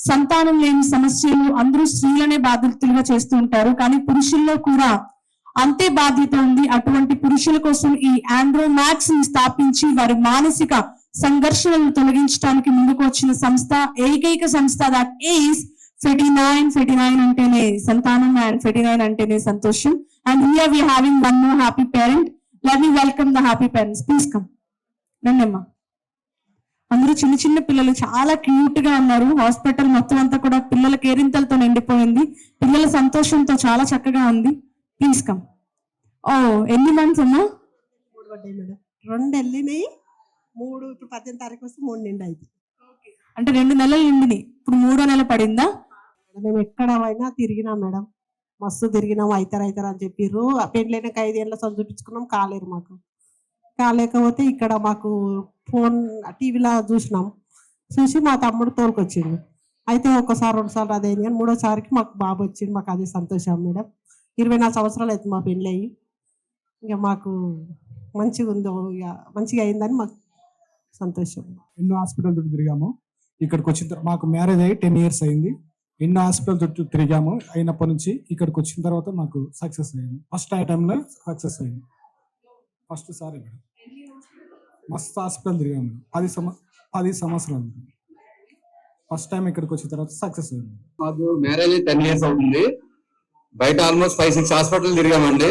సంతానం లేని సమస్యలు అందరూ స్త్రీలనే బాధితులుగా చేస్తూ ఉంటారు, కానీ పురుషుల్లో కూడా అంతే బాధ్యత ఉంది. అటువంటి పురుషుల కోసం ఈ ఆండ్రోమాక్స్ ని స్థాపించి వారి మానసిక సంఘర్షణలను తొలగించడానికి ముందుకు వచ్చిన సంస్థ, ఏకైక సంస్థ దట్ ఈస్ ఫెటినైన్. ఫెటినైన్ అంటేనే సంతానం అండ్ ఫెటినైన్ అంటేనే సంతోషం. And here we having one more happy parent. Let me welcome the happy parents. Please come. రండమ్మా. అందరూ చిన్న చిన్న పిల్లలు చాలా క్యూట్ గా ఉన్నారు. హాస్పిటల్ మొత్తం అంతా కూడా పిల్లల కేరింతలతో నిండిపోయింది. పిల్లల సంతోషంతో చాలా చక్కగా ఉంది. Please come. ఓ, ఎన్ని మంత్స్ అమ్మా? 3 పడ్డాయి మేడం. 2 వెళ్ళినాయి, 3 ఇప్పుడు 18 తారీఖు వస్తే 3 నిండి అయింది. అంటే 2 నెలలు నిండినాయి, ఇప్పుడు 3వ నెల పడిందా? మేము ఎక్కడ అయినా తిరిగినాం మేడం, మస్తు తిరిగినాం. అవుతారు అని చెప్పిర్రు. పెళ్ళైన 5 ఏళ్ళ సందు చూపించుకున్నాం, కాలేరు. మాకు కాలేకపోతే ఇక్కడ మాకు ఫోన్ టీవీలో చూసి మా తమ్ముడు తోలుకొచ్చిండు. అయితే ఒకసారి 2 సార్లు అదైంది, కానీ 3వసారికి మాకు బాబు వచ్చింది. మాకు అది సంతోషం మేడం. 24 సంవత్సరాలు అవుతుంది మా పెళ్ళి అయ్యి. ఇక మాకు మంచిగా ఉందో, ఇక మంచిగా అయిందని మాకు సంతోషం. ఎన్నో హాస్పిటల్ చుట్టూ తిరిగాము. ఇక్కడికి వచ్చిన మాకు మ్యారేజ్ అయ్యి 10 years అయింది. ఎన్నో హాస్పిటల్ చుట్టూ తిరిగాము. అయినప్పటి నుంచి ఇక్కడికి వచ్చిన తర్వాత మాకు సక్సెస్ అయింది. ఫస్ట్ టైంలో సక్సెస్ అయింది. ఫస్ట్ సారి మేడం మస్తు హాస్పిటల్ తిరిగాము. 10 సంవత్సరాలు. ఫస్ట్ టైం ఇక్కడికి వచ్చిన తర్వాత సక్సెస్ అయింది. మాకు మ్యారేజ్ 10 years అవుతుంది. బయట ఆల్మోస్ట్ 5-6 హాస్పిటల్ తిరిగామండి.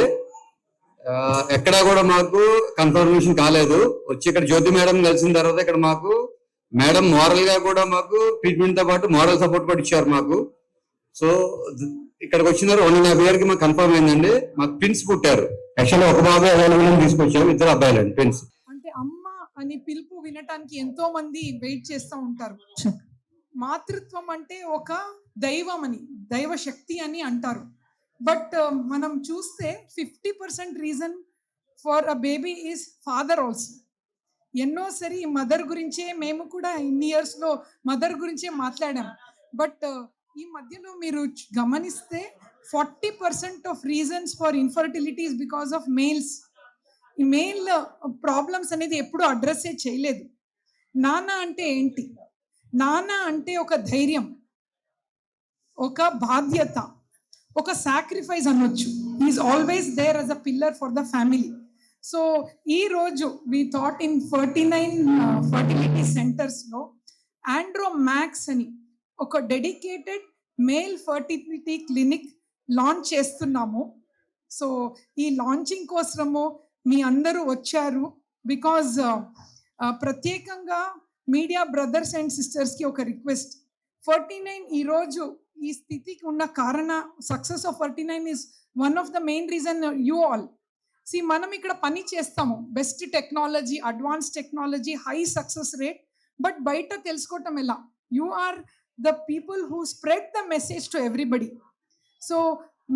ఎక్కడా కూడా మాకు కన్ఫర్మేషన్ కాలేదు. వచ్చి ఇక్కడ జ్యోతి మేడం కలిసిన తర్వాత ఇక్కడ మాకు మేడం మోరల్ గా కూడా మాకు ట్రీట్మెంట్ తో పాటు మోరల్ సపోర్ట్ కూడా ఇచ్చారు మాకు. సో ఇక్కడికి వచ్చిన 1.5 year కి మాకు కన్ఫర్మ్ అయిందండి. మాకు ట్విన్స్ పుట్టారు. యాక్చువల్లీ ఒక బాబు అవైలబుల్ తీసుకొచ్చాము, 2 అబ్బాయిలండి ట్విన్స్. అంటే అమ్మ అని పిలుపు వినటానికి ఎంతో మంది వెయిట్ చేస్తూ ఉంటారు. మాతృత్వం అంటే ఒక దైవం అని, దైవ శక్తి అని అంటారు. బట్ మనం చూస్తే 50% reason for a baby is father also. ఎన్నోసారి మదర్ గురించే మేము కూడా ఇన్ని ఇయర్స్లో మదర్ గురించే మాట్లాడాం. బట్ ఈ మధ్యలో మీరు గమనిస్తే 40% of reasons for infertility is because of males. ఈ మేల్ ప్రాబ్లమ్స్ అనేది ఎప్పుడు అడ్రస్సే చేయలేదు. నాన్న అంటే ఏంటి? నాన్న అంటే ఒక ధైర్యం, ఒక బాధ్యత, ఒక సాక్రిఫైస్ అనొచ్చు. Is always there as a pillar for the family. So ఈ రోజు వి థాట్ ఇన్ 49 ఫర్టిలిటీ సెంటర్స్లో ఆండ్రోమాక్స్ అని ఒక dedicated male fertility clinic launch చేస్తున్నాము. సో ఈ లాంచింగ్ కోసము మీ అందరూ వచ్చారు. బికాజ్ ప్రత్యేకంగా మీడియా బ్రదర్స్ అండ్ సిస్టర్స్కి ఒక రిక్వెస్ట్. 49 ఈరోజు ఈ స్థితికి ఉన్న కారణ, success of 49 is one of the main reason you all. మనం ఇక్కడ పని చేస్తాము, best technology, advance technology, high success rate. But బయట తెలుసుకోవటం ఎలా? You are the people who spread the message to everybody. So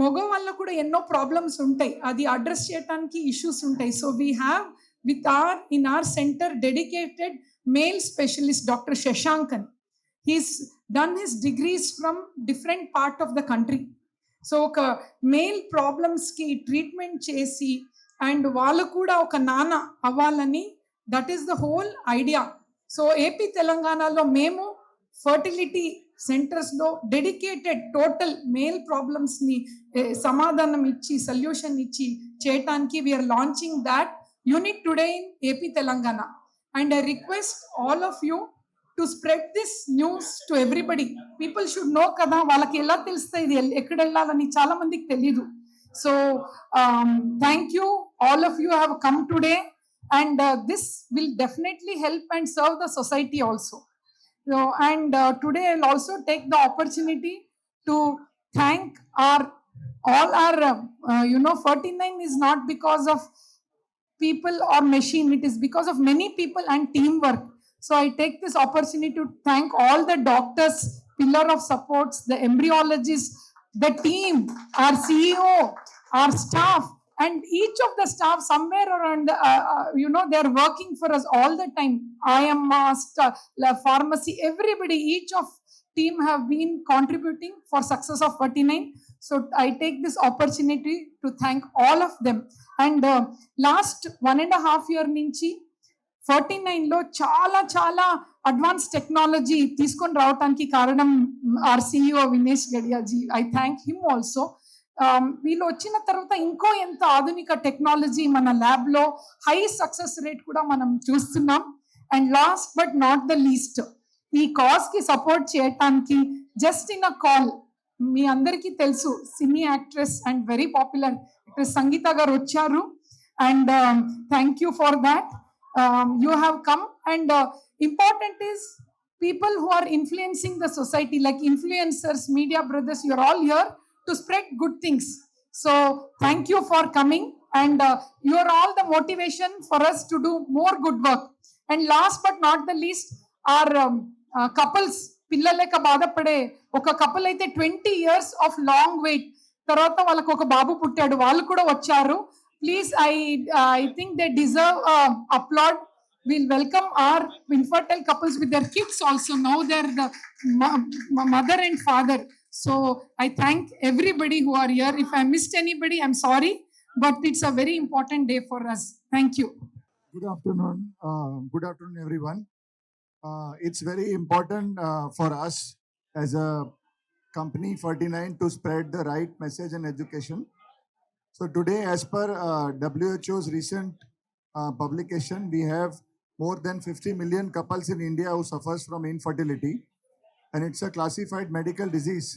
మగవాళ్ళకు కూడా ఎన్నో ప్రాబ్లమ్స్ ఉంటాయి, అది అడ్రస్ చేయడానికి ఇష్యూస్ ఉంటాయి. So we have in our center dedicated male specialist Dr. Shashank. He's done his degrees from different part of the country. So oka male problems ki treatment chesi and వాళ్ళు కూడా ఒక నాన్న అవ్వాలని, that is the whole idea. So AP తెలంగాణలో మేము fertility సెంటర్స్లో dedicated total male ప్రాబ్లమ్స్ని సమాధానం ఇచ్చి సొల్యూషన్ ఇచ్చి చేయటానికి we're launching that unit today in AP Telangana. And I request all of you to spread this news to everybody. People should know కదా, వాళ్ళకి ఎలా తెలుస్తాయి ఇది ఎక్కడ వెళ్ళాలని, చాలా మందికి తెలీదు. So thank you, all of you have come today, and this will definitely help and serve the society also. So, and today I'll also take the opportunity to thank all our 49 is not because of people or machine, it is because of many people and teamwork. So I take this opportunity to thank all the doctors, pillar of supports, the embryologists, the team, our CEO, our staff, and each of the staff somewhere around, they are working for us all the time. IMR, pharmacy, everybody, each of team have been contributing for success of 49. So I take this opportunity to thank all of them. And last 1.5 year nunchi 49 లో చాలా advance technology తీసుకొని రావడానికి కారణం our CEO Vinesh Gadiyaji. I thank him also. వీళ్ళు వచ్చిన తర్వాత ఇంకో ఎంత ఆధునిక టెక్నాలజీ మన ల్యాబ్ లో హై సక్సెస్ రేట్ కూడా మనం చూస్తున్నాం. And last but not the least, ఈ కాజ్ కి సపోర్ట్ చేయటానికి జస్ట్ ఇన్ అ కాల్, మీ అందరికీ తెలుసు cine actress and very popular actress Sangeetha గారు వచ్చారు. And thank you for that. You have come, and important is people who are influencing the society, like influencers, media brothers, you're all here to spread good things. So thank you for coming, and you're all the motivation for us to do more good work. And last but not the least, our couples, పిల్లలేక బాధపడే ఒక couple అయితే 20 years of long wait తర్వాత వాళ్ళకు ఒక బాబు పుట్టాడు, వాళ్ళు కూడా వచ్చారు. Please, I think they deserve applaud. We'll welcome our infertile couples with their kids also. Now they're the mother and father. So I thank everybody who are here. If I missed anybody, I'm sorry, but it's a very important day for us. Thank you. Good afternoon. Good afternoon, everyone. It's very important for us as a company 49 to spread the right message and education. So today, as per WHO's recent publication, we have more than 50 million couples in India who suffers from infertility, and it's a classified medical disease.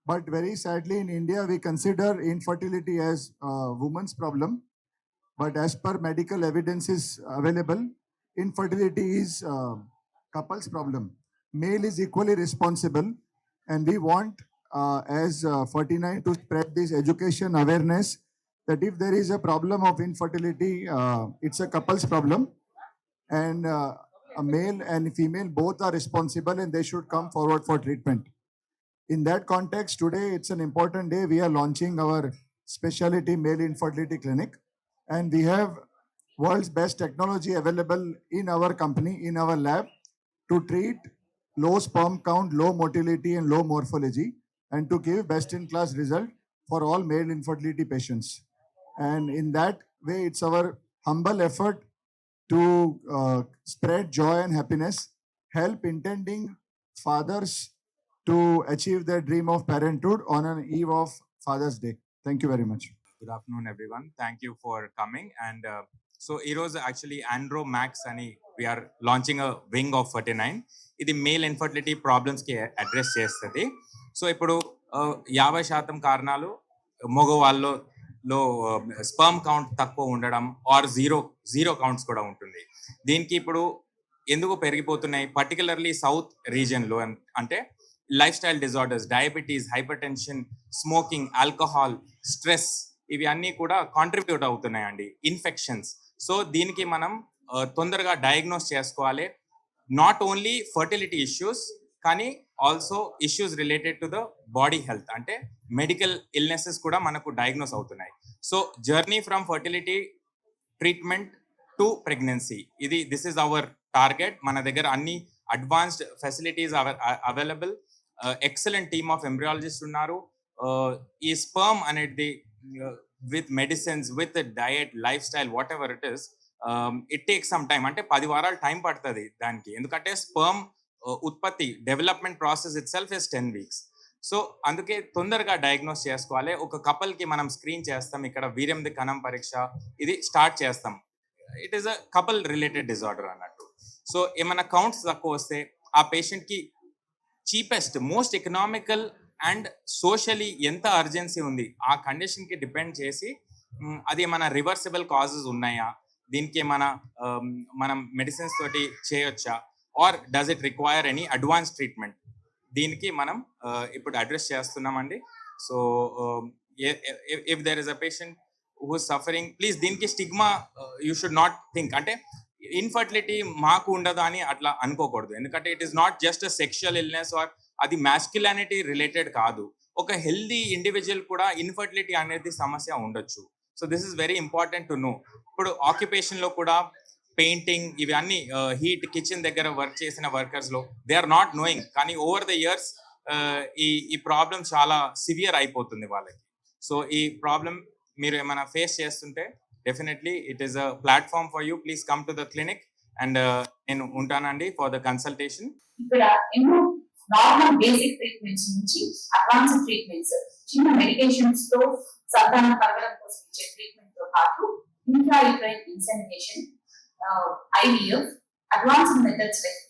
But very sadly, in India, we consider infertility as a woman's problem. But as per medical evidence is available, infertility is couple's problem. Male is equally responsible, and we want as 49 to spread this education awareness that if there is a problem of infertility, it's a couple's problem, and a male and female both are responsible, and they should come forward for treatment. In that context, today it's an important day. We are launching our specialty male infertility clinic, and we have world's best technology available in our company, in our lab, to treat low sperm count, low motility, and low morphology, and to give best-in-class result for all male infertility patients. And in that way, it's our humble effort to spread joy and happiness, help intending fathers to achieve their dream of parenthood on an eve of Father's Day. Thank you very much. Good afternoon, everyone. Thank you for coming. And so, Eros actually Andro Max ani we are launching a wing of 49. ఇది male infertility ప్రాబ్లమ్స్కి address చేస్తుంది. So ఇప్పుడు 50% కారణాలు మగవాళ్ళలో sperm count తక్కువ ఉండడం are zero counts కూడా ఉంటుంది. దీనికి ఇప్పుడు ఎందుకు పెరిగిపోతున్నాయి, పర్టికులర్లీ సౌత్ రీజియన్లో అంటే life style disorders, diabetes, hyper tension, smoking, alcohol, stress, ఇవి అన్నీ కూడా కాంట్రిబ్యూట్ అవుతున్నాయండి, ఇన్ఫెక్షన్స్. సో దీనికి మనం తొందరగా డయాగ్నోస్ చేసుకోవాలి. నాట్ ఓన్లీ ఫర్టిలిటీ ఇష్యూస్ కానీ also issues related to the body health, అంటే మెడికల్ ఇల్నెసెస్ కూడా మనకు డయాగ్నోస్ అవుతున్నాయి. So journey from fertility treatment to pregnancy, this is our target. మన దగ్గర అన్ని advanced facilities available, excellent team of embryologist ఉన్నారు. ఈ స్పర్మ్ అనేది with medicines, with diet, life style, what ever it is, it take some time, అంటే 10 వారాలు time పడుతుంది దానికి. ఎందుకంటే స్పర్మ్ ఉత్పత్తి development process it self is 10 weeks. So అందుకే తొందరగా డయాగ్నోస్ చేసుకోవాలి. ఒక కపుల్కి మనం స్క్రీన్ చేస్తాం, ఇక్కడ వీర్యంది కణం పరీక్ష ఇది స్టార్ట్ చేస్తాం. It is a couple related disorder అన్నట్టు. సో ఏమైనా కౌంట్స్ తక్కువ వస్తే ఆ పేషెంట్కి cheapest, most economical and socially ఎంత అర్జెన్సీ ఉంది ఆ కండిషన్కి డిపెండ్ చేసి అది ఏమైనా రివర్సిబుల్ కాజెస్ ఉన్నాయా, దీనికి ఏమైనా మనం మెడిసిన్స్ తోటి చేయొచ్చా, or does it require any advance treatment, దీనికి మనం ఇప్పుడు అడ్రస్ చేస్తున్నామండి. So if there is a patient who is suffering, please దీనికి stigma you should not think, అంటే ఇన్ఫర్టిలిటీ మాకు ఉండదు అని అట్లా అనుకోకూడదు. ఎందుకంటే it is not just a sexual illness or అది మ్యాస్క్యులానిటీ రిలేటెడ్ కాదు. ఒక హెల్దీ ఇండివిజువల్ కూడా ఇన్ఫర్టిలిటీ అనేది సమస్య ఉండొచ్చు. So this is very important to know. ఇప్పుడు ఆక్యుపేషన్ లో కూడా పెయింటింగ్ ఇవన్నీ హీట్ కిచెన్ దగ్గర వర్క్ చేసిన వర్కర్స్ లో దే ఆర్ నాట్ నోయింగ్, కానీ ఓవర్ ద ఇయర్స్ ఈ ప్రాబ్లం చాలా సివియర్ అయిపోతుంది వాళ్ళకి. సో ఈ ప్రాబ్లం మీరు ఏమైనా ఫేస్ చేస్తుంటే definitely it is a platform for you. Please come to the clinic and నేను ఉంటానండి ఫర్ ద కన్సల్టేషన్. ఇక్కడ ఎన్నో నార్మల్ బేసిక్ ట్రీట్మెంట్స్ నుంచి అడ్వాన్స్ ట్రీట్మెంట్స్, చిన్న మెడికేషన్స్ తో సంతానం కలగడం కోసం ఇచ్చే ట్రీట్మెంట్ తో పాటు intrauterine insemination, IVF, advanced methods like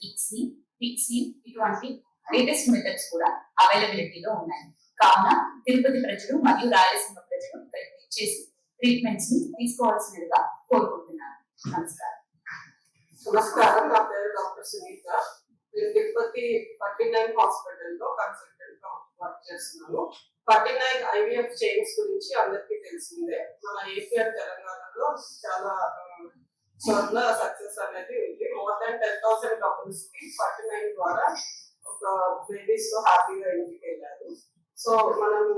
Pixie ఇటువంటి లేటెస్ట్ మెథడ్స్ కూడా అవైలబిలిటీలో ఉన్నాయి. కావున తిరుపతి ప్రజలు మరియు రాయలసీమ ప్రజలు చేసి ట్రీట్మెంట్స్ ని తీసుకోవాల్సినదిగా కోరుకుంటున్నాను. నమస్కారం. నమస్కారం, నా పేరు డాక్టర్ సునీత. నేను తిరుపతి 49 హాస్పిటల్లో కన్సల్టెంట్ గా వర్క్ చేస్తున్నాను. 49 ఐవీఎఫ్ చైన్స్ గురించి అందరికీ తెలిసిందే. మన ఏపీ అండ్ తెలంగాణలో చాలా చోట్ల సక్సెస్ అనేది ఉంది. మోర్ దాన్ 10,000 కపుల్స్ కి 49 ద్వారా ఒక బేబీస్ తో హ్యాపీగా ఇంటికి వెళ్ళారు. సో మనము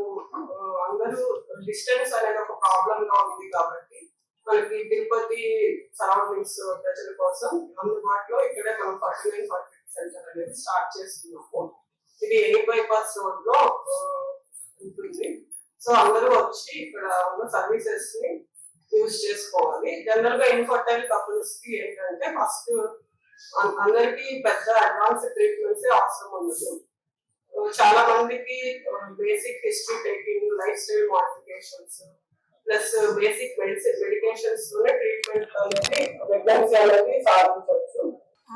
అందరూ డిస్టెన్స్ అనేది ఒక ప్రాబ్లం గా ఉంది కాబట్టి మనకి తిరుపతి సరౌండింగ్స్ ప్రజల కోసం అందుబాటులో ఇక్కడే మనం 49 ఫర్టిలిటీ సెంటర్ అనేది స్టార్ట్ చేస్తున్నాము. ఇది ఏ బైపాస్ రోడ్ లో ఉంటుంది. సో అందరూ వచ్చి ఇక్కడ ఉన్న సర్వీసెస్ ని యూజ్ చేసుకోవాలి. జనరల్ గా ఇన్ఫర్టైల్ కపుల్స్ కి ఏంటంటే ఫస్ట్ అందరికి పెద్ద అడ్వాన్స్ ట్రీట్మెంట్స్ అవసరం ఉండదు. చాలా మందికి basic history taking, lifestyle modifications plus basic medications తోనే ట్రీట్మెంట్ అనేది ప్రెగ్నెన్సీ అనేది సాధించవచ్చు.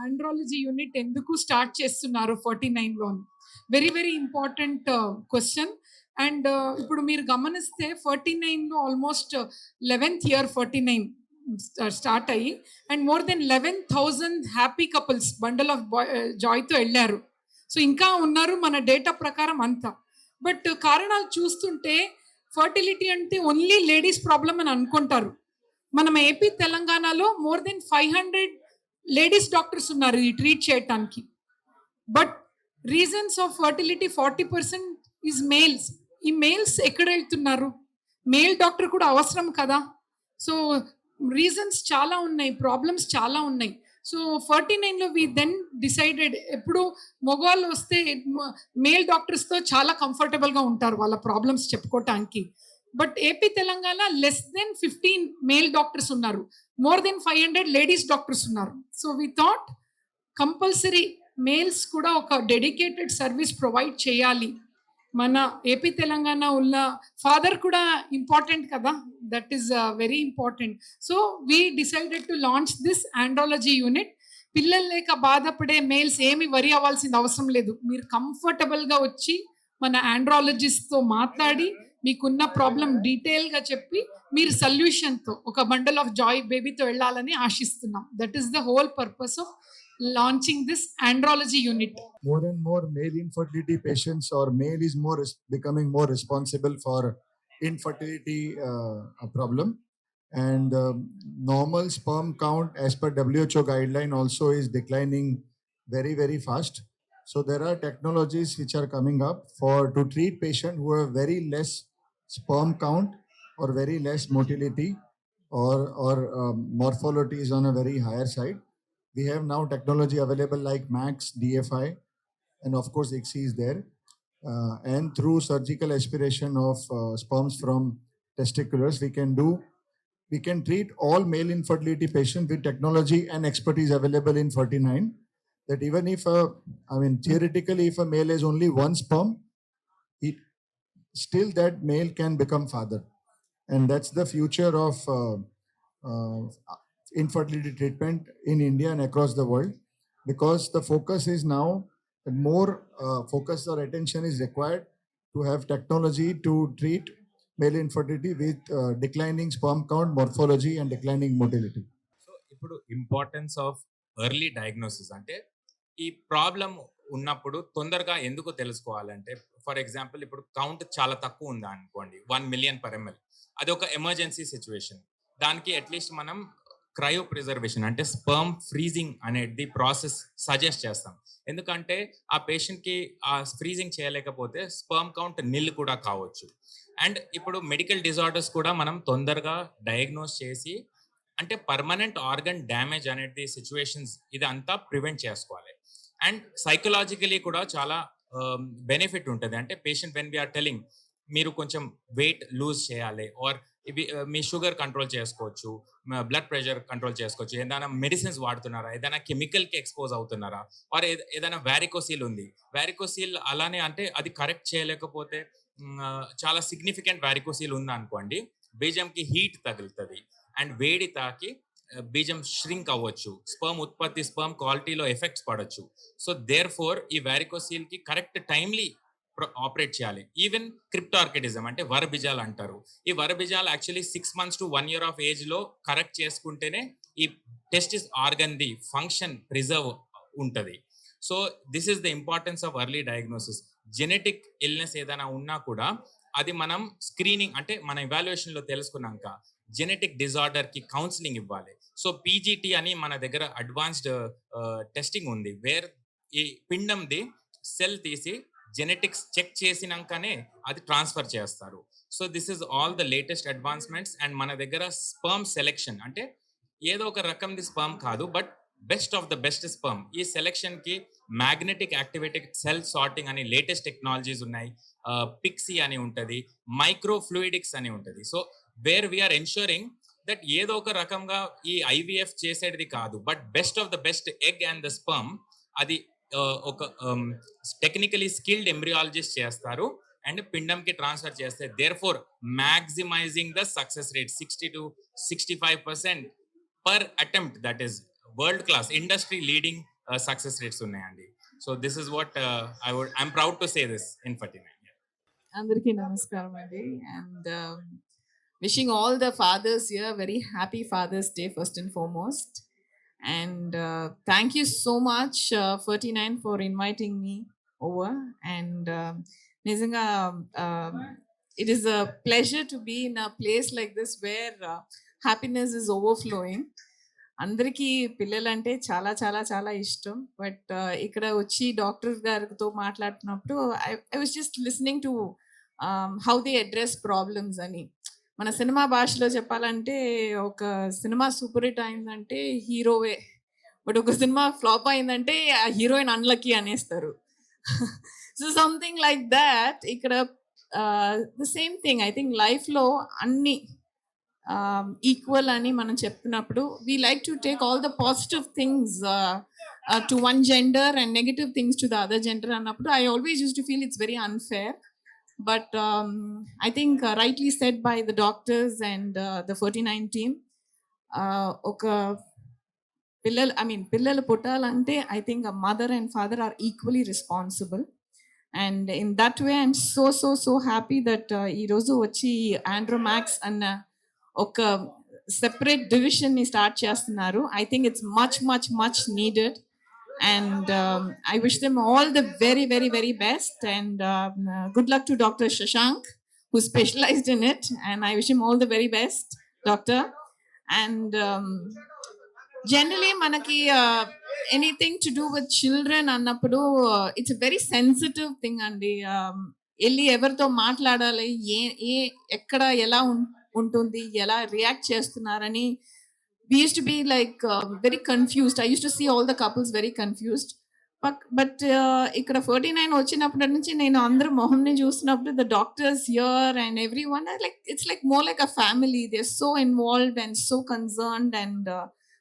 ఆండ్రాలజీ యూనిట్ ఎందుకు స్టార్ట్ చేస్తున్నారు 49 లో? Very very important question. And ఇప్పుడు మీరు గమనిస్తే 49 లో ఆల్మోస్ట్ 11th ఇయర్ 49 స్టార్ట్ అయ్యి and more than 11,000 happy couples bundle of జాయ్తో వెళ్ళారు. సో ఇంకా ఉన్నారు మన డేటా ప్రకారం అంతా. బట్ కారణాలు చూస్తుంటే ఫర్టిలిటీ అంటే ఓన్లీ లేడీస్ ప్రాబ్లం అని అనుకుంటారు. మనం ఏపీ తెలంగాణలో మోర్ దెన్ 500 లేడీస్ డాక్టర్స్ ఉన్నారు ఈ ట్రీట్ చేయటానికి. But reasons of fertility 40% is males. ఈ మేల్స్ ఎక్కడ వెళ్తున్నారు? మేల్ డాక్టర్ కూడా అవసరం కదా. సో రీజన్స్ చాలా ఉన్నాయి, ప్రాబ్లమ్స్ చాలా ఉన్నాయి. సో 49లో వి దెన్ డిసైడెడ్, ఎప్పుడు మగవాళ్ళు వస్తే మేల్ డాక్టర్స్తో చాలా కంఫర్టబుల్గా ఉంటారు వాళ్ళ ప్రాబ్లమ్స్ చెప్పుకోవటానికి. But AP Telangana less than 15 male doctors ఉన్నారు, మోర్ దెన్ 500 లేడీస్ డాక్టర్స్ ఉన్నారు. So we thought compulsory males కూడా ఒక డెడికేటెడ్ సర్వీస్ ప్రొవైడ్ చేయాలి. మన ఏపీ తెలంగాణ ఉన్న ఫాదర్ కూడా ఇంపార్టెంట్ కదా, that is very important. So we decided to launch this andrology unit. పిల్లలు లేక బాధపడే మేల్స్ ఏమి వరి అవ్వాల్సిన అవసరం లేదు. మీరు కంఫర్టబుల్గా వచ్చి మన ఆండ్రాలజిస్ట్తో మాట్లాడి మీకున్న ప్రాబ్లం డీటెయిల్గా చెప్పి మీరు సొల్యూషన్తో ఒక బండల్ ఆఫ్ జాయ్ బేబీతో వెళ్ళాలని ఆశిస్తున్నాం. That is the whole purpose of launching this andrology unit. More and more male infertility patients or male is becoming more responsible for infertility problem, and normal sperm count as per WHO guideline also is declining very very fast. So there are technologies which are coming up to treat patients who have very less sperm count or very less motility or morphology is on a very higher side. We have now technology available like Max, DFI, and of course ICSI is there. And through surgical aspiration of sperms from testiculars, we can treat all male infertility patients with technology and expertise available in 49. That even if, theoretically, if a male has only one sperm, still that male can become father. And that's the future of infertility treatment in India and across the world, because the focus is now more focus or attention is required to have technology to treat male infertility with declining sperm count, morphology and declining motility. So ఇప్పుడు importance of early diagnosis అంటే ఈ problem ఉన్నప్పుడు తొందరగా ఎందుకు తెలుసుకోవాలంటే, for example ఇప్పుడు count చాలా తక్కువ ఉందా అనుకోండి, 1 million per ml, అది ఒక ఎమర్జెన్సీ సిచ్యువేషన్. దానికి అట్లీస్ట్ మనం క్రయో ప్రిజర్వేషన్ అంటే స్పర్మ్ ఫ్రీజింగ్ అనేది ప్రాసెస్ సజెస్ట్ చేస్తాం. ఎందుకంటే ఆ పేషెంట్కి ఆ ఫ్రీజింగ్ చేయలేకపోతే స్పర్మ్ కౌంట్ నిల్ కూడా కావచ్చు. అండ్ ఇప్పుడు మెడికల్ డిజార్డర్స్ కూడా మనం తొందరగా డయాగ్నోస్ చేసి అంటే పర్మనెంట్ ఆర్గన్ డ్యామేజ్ అనేది సిచ్యువేషన్స్ ఇదంతా ప్రివెంట్ చేసుకోవాలి. అండ్ సైకలాజికలీ కూడా చాలా బెనిఫిట్ ఉంటుంది. అంటే పేషెంట్ వెన్ వీఆర్ టెలింగ్ మీరు కొంచెం వెయిట్ లూజ్ చేయాలి ఆర్ ఇవి మీ షుగర్ కంట్రోల్ చేసుకోవచ్చు, బ్లడ్ ప్రెషర్ కంట్రోల్ చేసుకోవచ్చు, ఏదైనా మెడిసిన్స్ వాడుతున్నారా, ఏదైనా కెమికల్కి ఎక్స్పోజ్ అవుతున్నారా, ఆర్ ఏదైనా వ్యారికోసీల్ ఉంది. వ్యారికోసీల్ అలానే అంటే అది కరెక్ట్ చేయలేకపోతే చాలా సిగ్నిఫికెంట్ వ్యారికోసీల్ ఉంది అనుకోండి, బీజంకి హీట్ తగులుతుంది అండ్ వేడి తాకి బీజం ష్రింక్ అవ్వచ్చు, స్పర్మ్ ఉత్పత్తి, స్పర్మ్ క్వాలిటీలో ఎఫెక్ట్స్ పడవచ్చు. సో దేర్ ఫోర్ ఈ వ్యారికోసీల్ కి కరెక్ట్ టైమ్లీ ఆపరేట్ చేయాలి. ఈవెన్ క్రిప్టార్కిటిజం అంటే వరబిజాలు అంటారు. ఈ వరబిజాలు actually 6 months to 1 year of age లో కరెక్ట్ చేసుకుంటేనే ఈ టెస్టిస్ ఆర్గన్ ది ఫంక్షన్ ప్రిజర్వ్ ఉంటుంది. So this is the importance of early diagnosis. Genetic illness ఏదైనా ఉన్నా కూడా అది మనం స్క్రీనింగ్ అంటే మన ఇవాల్యుయేషన్ లో తెలుసుకున్నాక జెనెటిక్ డిజార్డర్ కి కౌన్సిలింగ్ ఇవ్వాలి. సో పీజీటీ అని మన దగ్గర అడ్వాన్స్డ్ టెస్టింగ్ ఉంది, వేర్ ఈ పిండంది సెల్ తీసి జెనెటిక్స్ చెక్ చేసినాకనే అది ట్రాన్స్ఫర్ చేస్తారు. So this is all the latest advancements. And మన దగ్గర స్పర్మ్ సెలెక్షన్ అంటే ఏదో ఒక రకంది స్పర్మ్ కాదు, but best of the best sperm. ఈ సెలెక్షన్ కి మ్యాగ్నెటిక్ యాక్టివేటెడ్ సెల్ సార్టింగ్ అని లేటెస్ట్ టెక్నాలజీస్ ఉన్నాయి, పిక్సీ అని ఉంటుంది, మైక్రో ఫ్లూయిడిక్స్ అని ఉంటుంది. So where we're ensuring that ఏదో ఒక రకంగా ఈ ఐవీఎఫ్ చేసేది కాదు, but best of the best egg and the sperm అది ఒక టెక్నికలీ స్కిల్డ్ ఎంబ్రియాలజిస్ట్ చేస్తారు అండ్ పిండంకి ట్రాన్స్ఫర్ చేస్తే therefore maximizing the success rate 60 to 65% per attempt. That is world class industry leading success rates ఉన్నాయండి. So this is what I'm proud to say this in 49. అందరికీ నమస్కారం అండి. And wishing all the fathers here very happy Father's Day first and foremost. And thank you so much 49 for inviting me over. And nizanga it is a pleasure to be in a place like this where happiness is overflowing. అందరికీ పిల్లలంటే చాలా చాలా చాలా ఇష్టం. But ఇక్కడ వచ్చి doctor గారితో మాట్లాడుతున్నప్పుడు I was just listening to how they address problems అని. మన సినిమా భాషలో చెప్పాలంటే ఒక సినిమా సూపర్ హిట్ అయిందంటే హీరోవే, బట్ ఒక సినిమా ఫ్లాప్ అయిందంటే ఆ హీరోయిన్ అన్లక్కీ అనేస్తారు. సో సంథింగ్ లైక్ దాట్ ఇక్కడ the same thing. I think లైఫ్లో అన్ని ఈక్వల్ అని మనం చెప్తున్నప్పుడు we like to take all the positive things to one gender and negative things to the other gender అన్నప్పుడు I always use to feel it's very unfair. But I think rightly said by the doctors and the 49 team, oka pillalu puttalante I think a mother and father are equally responsible. And in that way I'm so happy that ee roju vachi Andromax anna oka separate division ni start chestunaru. I think it's much needed. And I wish them all the very best. And good luck to Dr. Shashank, who specialized in it. And I wish him all the very best, doctor. And generally, manaki anything to do with children annappudu, it's a very sensitive thing. And elli evartho maatladali, ekkada ela untundi, ela react chestunarani. We used to be like very confused. I used to see all the couples very confused. But ikkada 49 వచ్చినప్పటి నుంచి నేను అందరూ మొహంని చూసినప్పుడు the doctors here and everyone are like, it's like more like a family. They're so involved and so concerned and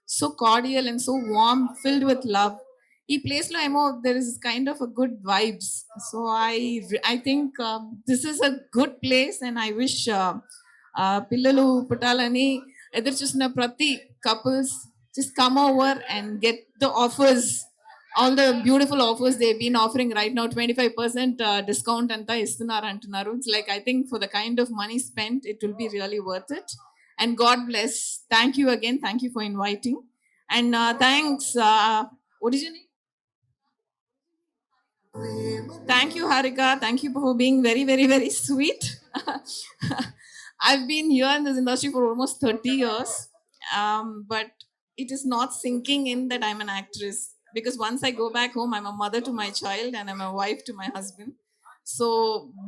so cordial and so warm, filled with love. ఈ place లో ఏమో there is kind of a good vibes. So I think this is a good place and I wish పిల్లలు పుట్టాలని ఎదురు చూసిన ప్రతి couples just come over and get the offers, all the beautiful offers they've been offering right now. 25% discount anta istunaru antunaru. It's like, I think for the kind of money spent, it will be really worth it. And God bless. Thank you again. Thank you for inviting. And thanks. What is your name? Thank you, Harika. Thank you for being very sweet. I've been here in this industry for almost 30 years. But it is not sinking in that I'm an actress, because once I go back home, I'm a mother to my child and I'm a wife to my husband. So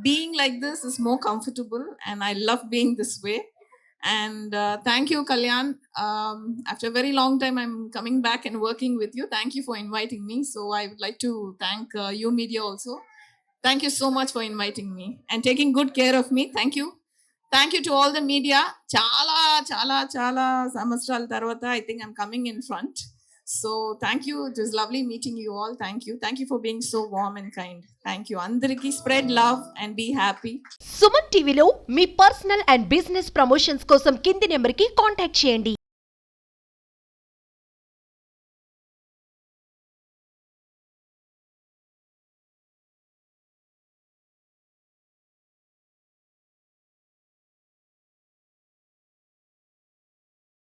being like this is more comfortable and I love being this way. And thank you, Kalyan. After a very long time, I'm coming back and working with you. Thank you for inviting me. So I would like to thank you media also. Thank you so much for inviting me and taking good care of me. Thank you. Thank you to all the media. చాలా చాలా చాలా సంవత్సరాల తర్వాత I think I'm coming in front. So thank you. It is lovely meeting you all. Thank you for being so warm and kind. Thank you. అందరికీ spread love and be happy. Suman టీవీలో మీ personal and business promotions కోసం కింది నెంబర్కి contact చేయండి.